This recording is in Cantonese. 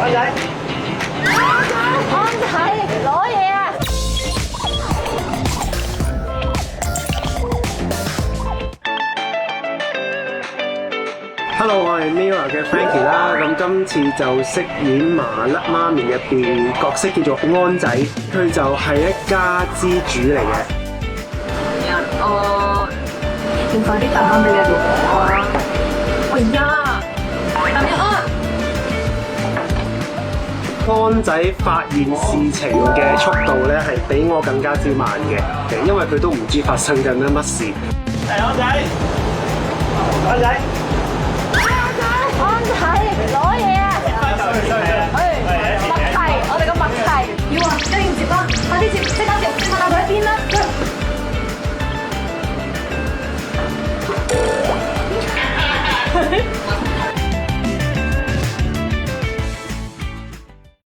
安仔，攞嘢啊！Hello， 我係 Mirror 嘅 Frankie 啦，咁今次就飾演麻甩媽咪入邊角色叫做安仔，佢就係一家之主嚟嘅。要快啲打翻俾你老婆啊！哎呀，等一安仔發現事情嘅速度咧係比我更加之慢嘅，因為佢都唔知發生緊乜事。安仔，安仔。